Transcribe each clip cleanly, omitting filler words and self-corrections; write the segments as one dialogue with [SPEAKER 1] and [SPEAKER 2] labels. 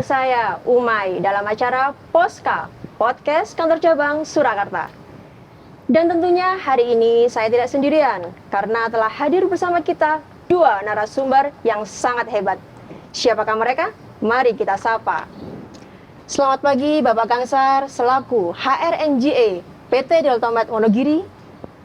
[SPEAKER 1] dengan saya, Umay, dalam acara Poska, Podcast Kantor Cabang Surakarta. Dan tentunya hari ini saya tidak sendirian, karena telah hadir bersama kita dua narasumber yang sangat hebat. Siapakah mereka? Mari kita sapa. Selamat pagi Bapak Gangsar, selaku HRNGA PT Deltomed Wonogiri.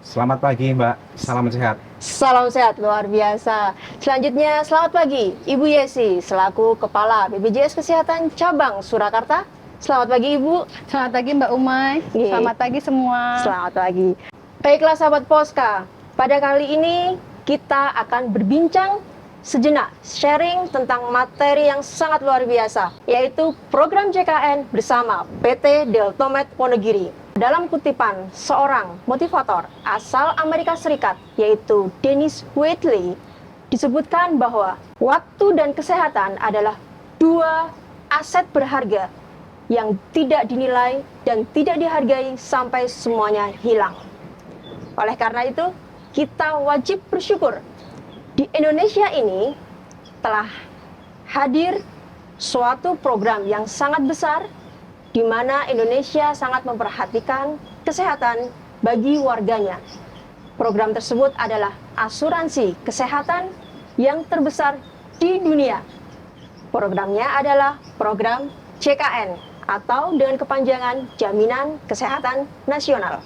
[SPEAKER 2] Selamat pagi Mbak, salam sehat.
[SPEAKER 1] Salam sehat, luar biasa. Selanjutnya, selamat pagi Ibu Yesi, selaku Kepala BPJS Kesehatan Cabang Surakarta. Selamat pagi Ibu.
[SPEAKER 3] Selamat pagi Mbak Umay. Selamat pagi semua.
[SPEAKER 1] Selamat pagi. Baiklah sahabat Poska, pada kali ini kita akan berbincang sejenak sharing tentang materi yang sangat luar biasa, yaitu program JKN bersama PT Deltomed Wonogiri. Dalam kutipan seorang motivator asal Amerika Serikat, yaitu Dennis Waitley, disebutkan bahwa waktu dan kesehatan adalah dua aset berharga yang tidak dinilai dan tidak dihargai sampai semuanya hilang. Oleh karena itu, kita wajib bersyukur di Indonesia ini telah hadir suatu program yang sangat besar, di mana Indonesia sangat memperhatikan kesehatan bagi warganya. Program tersebut adalah asuransi kesehatan yang terbesar di dunia. Programnya adalah program JKN atau dengan kepanjangan Jaminan Kesehatan Nasional.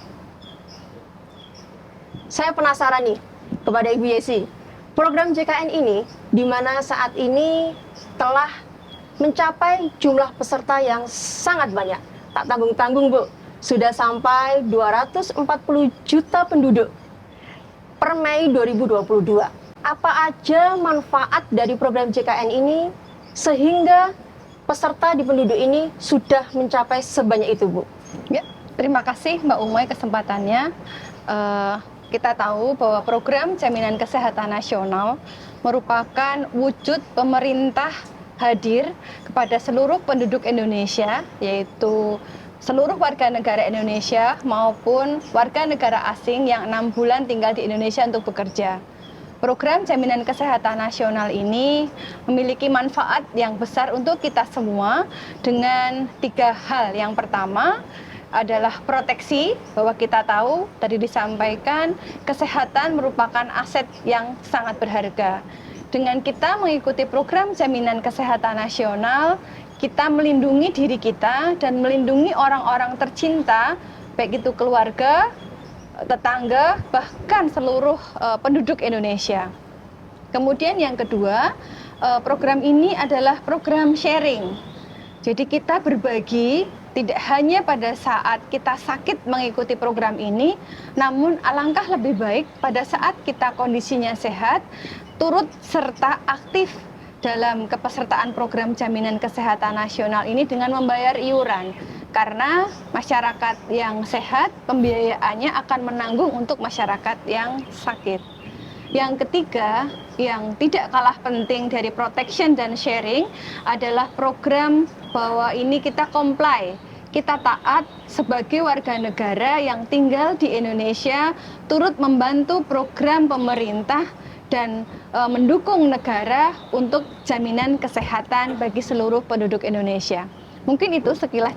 [SPEAKER 1] Saya penasaran nih kepada Ibu Yesi, program JKN ini di mana saat ini telah mencapai jumlah peserta yang sangat banyak. Tak tanggung-tanggung Bu, sudah sampai 240 juta penduduk per Mei 2022. Apa aja manfaat dari program JKN ini sehingga peserta di penduduk ini sudah mencapai sebanyak itu Bu?
[SPEAKER 3] Ya, terima kasih Mbak Umay kesempatannya. Kita tahu bahwa program Jaminan Kesehatan Nasional merupakan wujud pemerintah hadir kepada seluruh penduduk Indonesia, yaitu seluruh warga negara Indonesia maupun warga negara asing yang 6 bulan tinggal di Indonesia untuk bekerja. Program Jaminan Kesehatan Nasional ini memiliki manfaat yang besar untuk kita semua dengan 3 hal. Yang pertama adalah proteksi, bahwa kita tahu tadi disampaikan kesehatan merupakan aset yang sangat berharga. Dengan kita mengikuti program Jaminan Kesehatan Nasional, kita melindungi diri kita dan melindungi orang-orang tercinta, baik itu keluarga, tetangga, bahkan seluruh penduduk Indonesia. Kemudian yang kedua, program ini adalah program sharing. Jadi kita berbagi, tidak hanya pada saat kita sakit mengikuti program ini, namun alangkah lebih baik pada saat kita kondisinya sehat, turut serta aktif dalam kepesertaan program Jaminan Kesehatan Nasional ini dengan membayar iuran. Karena masyarakat yang sehat, pembiayaannya akan menanggung untuk masyarakat yang sakit. Yang ketiga, yang tidak kalah penting dari protection dan sharing adalah program bahwa ini kita comply. Kita taat sebagai warga negara yang tinggal di Indonesia, turut membantu program pemerintah dan mendukung negara untuk jaminan kesehatan bagi seluruh penduduk Indonesia. Mungkin itu sekilas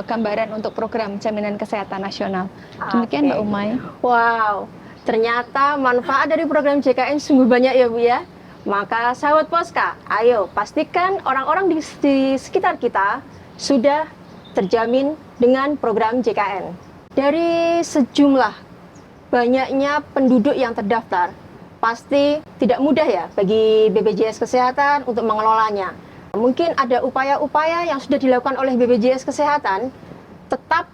[SPEAKER 3] gambaran untuk program Jaminan Kesehatan Nasional. Demikian Mbak Umay.
[SPEAKER 1] Wow, ternyata manfaat dari program JKN sungguh banyak ya Bu ya. Maka sahabat Poska, ayo pastikan orang-orang di sekitar kita sudah terjamin dengan program JKN. Dari sejumlah banyaknya penduduk yang terdaftar, pasti tidak mudah ya bagi BPJS Kesehatan untuk mengelolanya. Mungkin ada upaya-upaya yang sudah dilakukan oleh BPJS Kesehatan tetap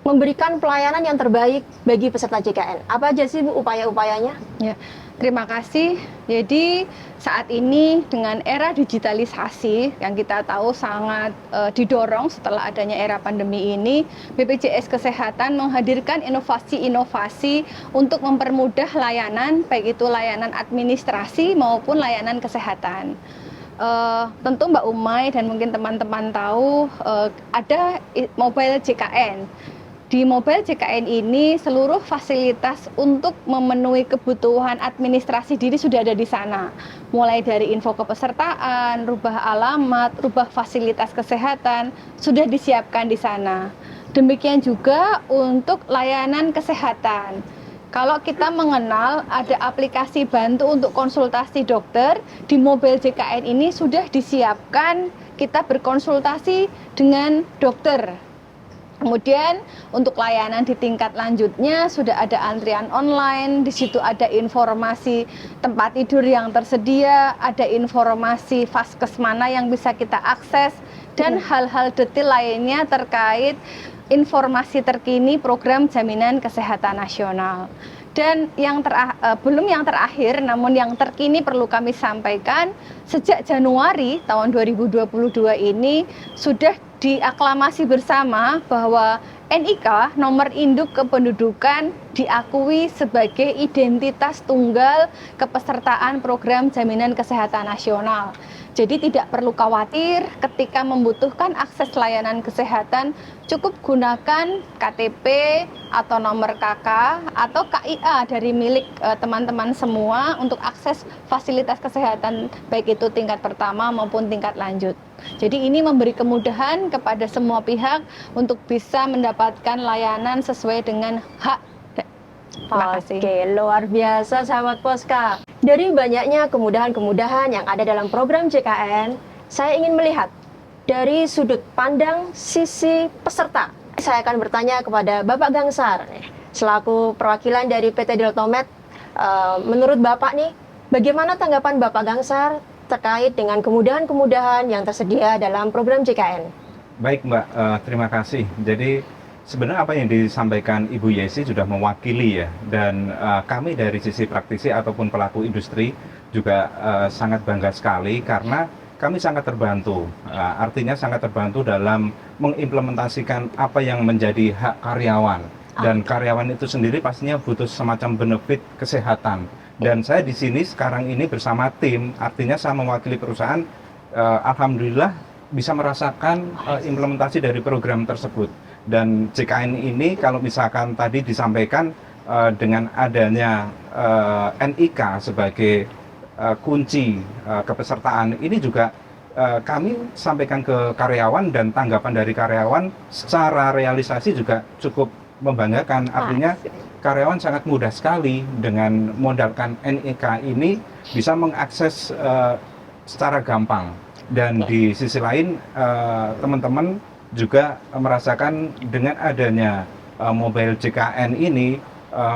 [SPEAKER 1] memberikan pelayanan yang terbaik bagi peserta JKN. Apa aja sih Bu upaya-upayanya?
[SPEAKER 3] Ya, terima kasih. Jadi saat ini dengan era digitalisasi yang kita tahu sangat didorong setelah adanya era pandemi ini, BPJS Kesehatan menghadirkan inovasi-inovasi untuk mempermudah layanan, baik itu layanan administrasi maupun layanan kesehatan. Tentu Mbak Umay dan mungkin teman-teman tahu ada mobile JKN. Di mobile JKN ini seluruh fasilitas untuk memenuhi kebutuhan administrasi diri sudah ada di sana. Mulai dari info kepesertaan, rubah alamat, rubah fasilitas kesehatan sudah disiapkan di sana. Demikian juga untuk layanan kesehatan. Kalau kita mengenal ada aplikasi bantu untuk konsultasi dokter, di mobile JKN ini sudah disiapkan kita berkonsultasi dengan dokter. Kemudian untuk layanan di tingkat lanjutnya sudah ada antrian online, di situ ada informasi tempat tidur yang tersedia, ada informasi vaskes mana yang bisa kita akses, dan hal-hal detail lainnya terkait informasi terkini program jaminan kesehatan nasional. Dan belum yang terakhir, namun yang terkini perlu kami sampaikan, sejak Januari tahun 2022 ini sudah diaklamasi bersama bahwa NIK, nomor induk kependudukan, diakui sebagai identitas tunggal kepesertaan program jaminan kesehatan nasional. Jadi tidak perlu khawatir ketika membutuhkan akses layanan kesehatan, cukup gunakan KTP atau nomor KK atau KIA dari milik teman-teman semua untuk akses fasilitas kesehatan baik itu tingkat pertama maupun tingkat lanjut. Jadi ini memberi kemudahan kepada semua pihak untuk bisa mendapatkan layanan sesuai dengan hak. Terima kasih.
[SPEAKER 1] Oke, luar biasa sahabat Poska. Dari banyaknya kemudahan-kemudahan yang ada dalam program JKN, saya ingin melihat dari sudut pandang sisi peserta. Saya akan bertanya kepada Bapak Gangsar, selaku perwakilan dari PT Deltomed. Menurut Bapak nih, bagaimana tanggapan Bapak Gangsar terkait dengan kemudahan-kemudahan yang tersedia dalam program JKN?
[SPEAKER 2] Baik Mbak, terima kasih. Jadi sebenarnya apa yang disampaikan Ibu Yesi sudah mewakili ya, dan kami dari sisi praktisi ataupun pelaku industri juga sangat bangga sekali karena kami sangat terbantu. Artinya sangat terbantu dalam mengimplementasikan apa yang menjadi hak karyawan. Dan karyawan itu sendiri pastinya butuh semacam benefit kesehatan. Dan saya di sini sekarang ini bersama tim, artinya saya mewakili perusahaan, alhamdulillah bisa merasakan implementasi dari program tersebut. Dan JKN ini kalau misalkan tadi disampaikan dengan adanya NIK sebagai kunci kepesertaan, ini juga kami sampaikan ke karyawan dan tanggapan dari karyawan secara realisasi juga cukup membanggakan. Artinya karyawan sangat mudah sekali dengan modalkan NIK ini bisa mengakses secara gampang. Dan di sisi lain teman-teman juga merasakan dengan adanya mobile JKN ini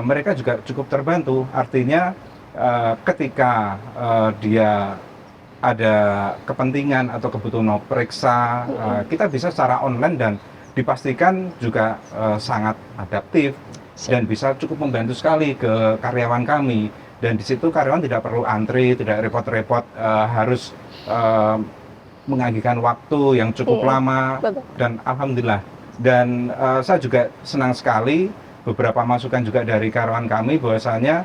[SPEAKER 2] mereka juga cukup terbantu. Artinya ketika dia ada kepentingan atau kebutuhan periksa, kita bisa secara online dan dipastikan juga sangat adaptif dan bisa cukup membantu sekali ke karyawan kami. Dan di situ karyawan tidak perlu antri, tidak repot-repot harus mengagikan waktu yang cukup lama. Dan alhamdulillah. Dan saya juga senang sekali beberapa masukan juga dari karyawan kami bahwasanya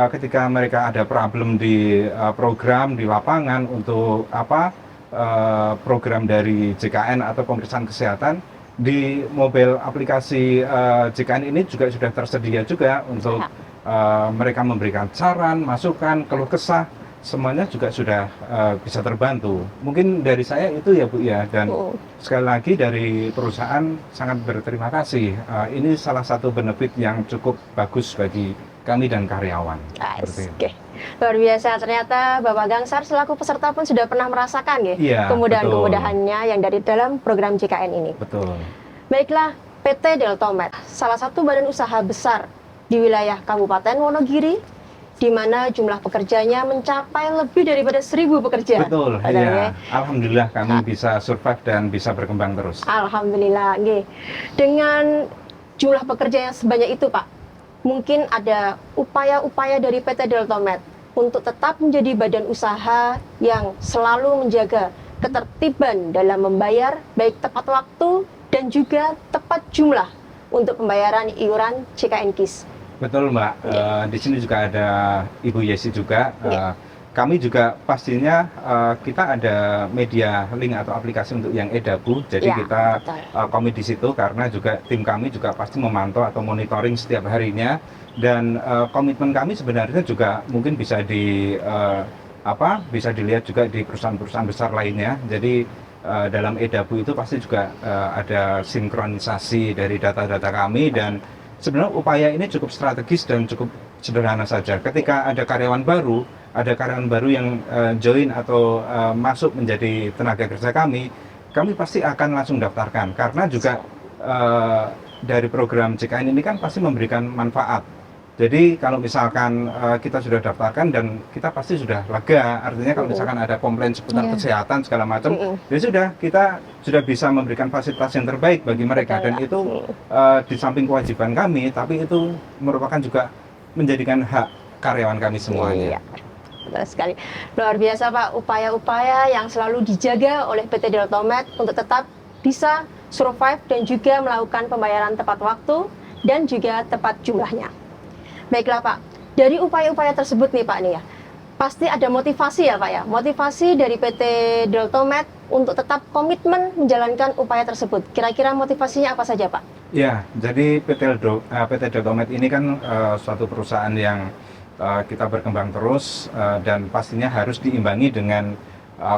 [SPEAKER 2] ketika mereka ada problem di program di lapangan untuk program dari JKN atau pemeriksaan kesehatan, di mobile aplikasi JKN ini juga sudah tersedia juga untuk mereka memberikan saran, masukan, keluh kesah, semuanya juga sudah bisa terbantu. Mungkin dari saya itu ya Bu ya, dan sekali lagi dari perusahaan sangat berterima kasih. Ini salah satu benefit yang cukup bagus bagi kami dan karyawan.
[SPEAKER 1] Oke. Luar biasa, ternyata Bapak Gangsar selaku peserta pun sudah pernah merasakan ya, kemudahan-kemudahannya yang dari dalam program JKN ini.
[SPEAKER 2] Betul.
[SPEAKER 1] Baiklah, PT Deltomed, salah satu badan usaha besar di wilayah Kabupaten Wonogiri, di mana jumlah pekerjanya mencapai lebih daripada 1.000 pekerja.
[SPEAKER 2] Betul, iya. Alhamdulillah kami bisa survive dan bisa berkembang terus.
[SPEAKER 1] Alhamdulillah, dengan jumlah pekerja yang sebanyak itu Pak, mungkin ada upaya-upaya dari PT Deltomed untuk tetap menjadi badan usaha yang selalu menjaga ketertiban dalam membayar, baik tepat waktu dan juga tepat jumlah untuk pembayaran iuran JKN KIS.
[SPEAKER 2] Betul Mbak, di sini juga ada Ibu Yesi juga. kami juga pastinya kita ada media link atau aplikasi untuk yang eDabu, jadi
[SPEAKER 1] Ya,
[SPEAKER 2] kita
[SPEAKER 1] betul.
[SPEAKER 2] komit di situ karena juga tim kami juga pasti memantau atau monitoring setiap harinya, dan komitmen kami sebenarnya juga mungkin bisa bisa dilihat juga di perusahaan-perusahaan besar lainnya. Jadi dalam eDabu itu pasti juga ada sinkronisasi dari data-data kami, dan sebenarnya upaya ini cukup strategis dan cukup sederhana saja. Ketika ada karyawan baru yang join atau masuk menjadi tenaga kerja kami pasti akan langsung daftarkan, karena juga dari program JKN ini kan pasti memberikan manfaat. Jadi kalau misalkan kita sudah daftarkan dan kita pasti sudah lega, artinya kalau misalkan ada komplain seputar kesehatan segala macam, ya sudah, kita sudah bisa memberikan fasilitas yang terbaik bagi mereka.
[SPEAKER 1] Betul,
[SPEAKER 2] Dan
[SPEAKER 1] ya.
[SPEAKER 2] itu di samping kewajiban kami, tapi itu merupakan juga menjadikan hak karyawan kami semuanya.
[SPEAKER 1] Iya, betul sekali. Luar biasa Pak, upaya-upaya yang selalu dijaga oleh PT Deltomed untuk tetap bisa survive dan juga melakukan pembayaran tepat waktu dan juga tepat jumlahnya. Baiklah Pak, dari upaya-upaya tersebut nih Pak nih ya, pasti ada motivasi ya Pak ya, motivasi dari PT Deltomed untuk tetap komitmen menjalankan upaya tersebut. Kira-kira motivasinya apa saja Pak?
[SPEAKER 2] Ya, jadi PT Deltomed ini kan suatu perusahaan yang kita berkembang terus, dan pastinya harus diimbangi dengan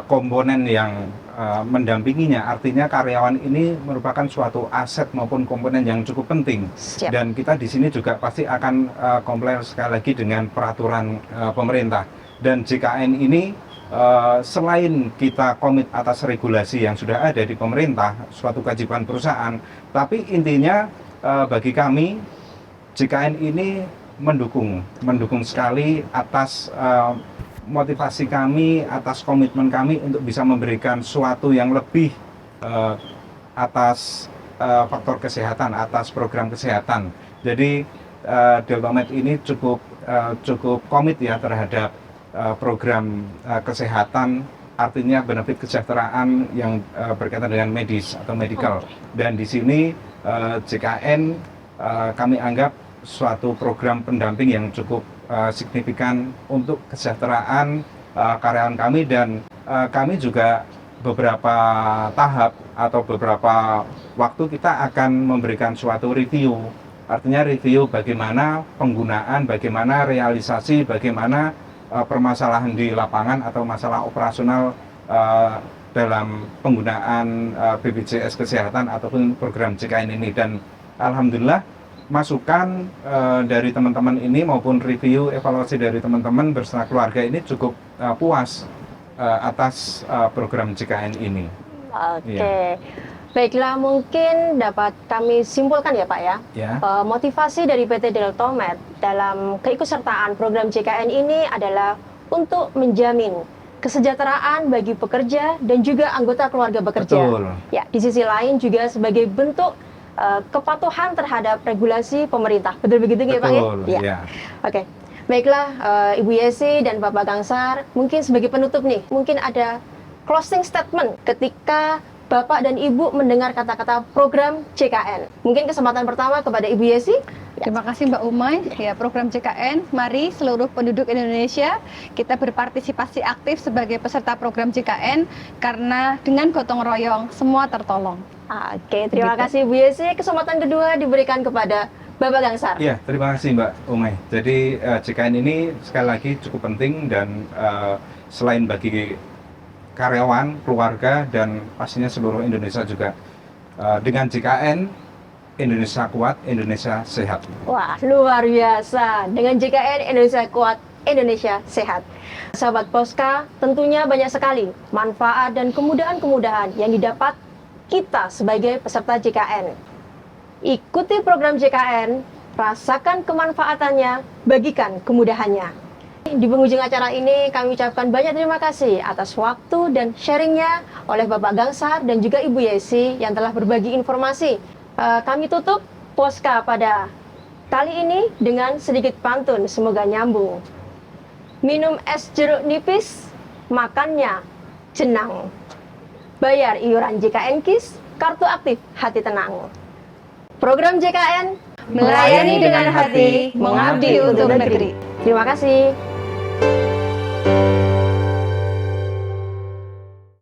[SPEAKER 2] komponen yang mendampinginya. Artinya karyawan ini merupakan suatu aset maupun komponen yang cukup penting.
[SPEAKER 1] Siap.
[SPEAKER 2] Dan kita di sini juga pasti akan comply sekali lagi dengan peraturan pemerintah. Dan JKN ini selain kita komit atas regulasi yang sudah ada di pemerintah, suatu kewajiban perusahaan, tapi intinya bagi kami JKN ini mendukung sekali atas motivasi kami, atas komitmen kami untuk bisa memberikan sesuatu yang lebih atas faktor kesehatan, atas program kesehatan. Jadi Deltomed ini cukup komit ya terhadap program kesehatan, artinya benefit kesejahteraan yang berkaitan dengan medis atau medical. Dan di sini JKN kami anggap suatu program pendamping yang cukup signifikan untuk kesejahteraan karyawan kami, dan kami juga beberapa tahap atau beberapa waktu kita akan memberikan suatu review, artinya review bagaimana penggunaan, bagaimana realisasi, bagaimana permasalahan di lapangan atau masalah operasional dalam penggunaan BPJS Kesehatan ataupun program JKN ini. Dan alhamdulillah masukan dari teman-teman ini maupun review evaluasi dari teman-teman bersama keluarga ini cukup puas atas program JKN ini.
[SPEAKER 1] Oke.
[SPEAKER 2] Iya.
[SPEAKER 1] Baiklah, mungkin dapat kami simpulkan ya Pak ya,
[SPEAKER 2] Ya.
[SPEAKER 1] motivasi dari PT Deltomed dalam keikutsertaan program JKN ini adalah untuk menjamin kesejahteraan bagi pekerja dan juga anggota keluarga bekerja.
[SPEAKER 2] Betul.
[SPEAKER 1] Ya, di sisi lain juga sebagai bentuk kepatuhan terhadap regulasi pemerintah. Betul begitu ya Pak ya?
[SPEAKER 2] Betul,
[SPEAKER 1] Ya.
[SPEAKER 2] ya.
[SPEAKER 1] Oke. Baiklah, Ibu Yesi dan Bapak Gangsar, mungkin sebagai penutup nih, mungkin ada closing statement ketika Bapak dan Ibu mendengar kata-kata program JKN. Mungkin kesempatan pertama kepada Ibu Yesi.
[SPEAKER 3] Terima kasih Mbak Umay. Ya, program JKN, mari seluruh penduduk Indonesia kita berpartisipasi aktif sebagai peserta program JKN, karena dengan gotong royong semua tertolong.
[SPEAKER 1] Oke, terima kasih Bu Yesi. Kesempatan kedua diberikan kepada Bapak Gangsar.
[SPEAKER 2] Iya, terima kasih Mbak Umay. Jadi JKN ini sekali lagi cukup penting, dan selain bagi karyawan, keluarga, dan pastinya seluruh Indonesia juga. Dengan JKN, Indonesia kuat, Indonesia sehat.
[SPEAKER 1] Wah, luar biasa. Dengan JKN, Indonesia kuat, Indonesia sehat. Sahabat Poska, tentunya banyak sekali manfaat dan kemudahan-kemudahan yang didapat kita sebagai peserta JKN. Ikuti program JKN, rasakan kemanfaatannya, bagikan kemudahannya. Di penghujung acara ini kami ucapkan banyak terima kasih atas waktu dan sharingnya oleh Bapak Gangsar dan juga Ibu Yesi yang telah berbagi informasi. Kami tutup Poska pada kali ini dengan sedikit pantun, semoga nyambung. Minum es jeruk nipis, makannya jenang. Bayar iuran JKN KIS, kartu aktif hati tenang. Program JKN
[SPEAKER 3] Melayani dengan hati, mengabdi untuk negeri.
[SPEAKER 1] Terima kasih.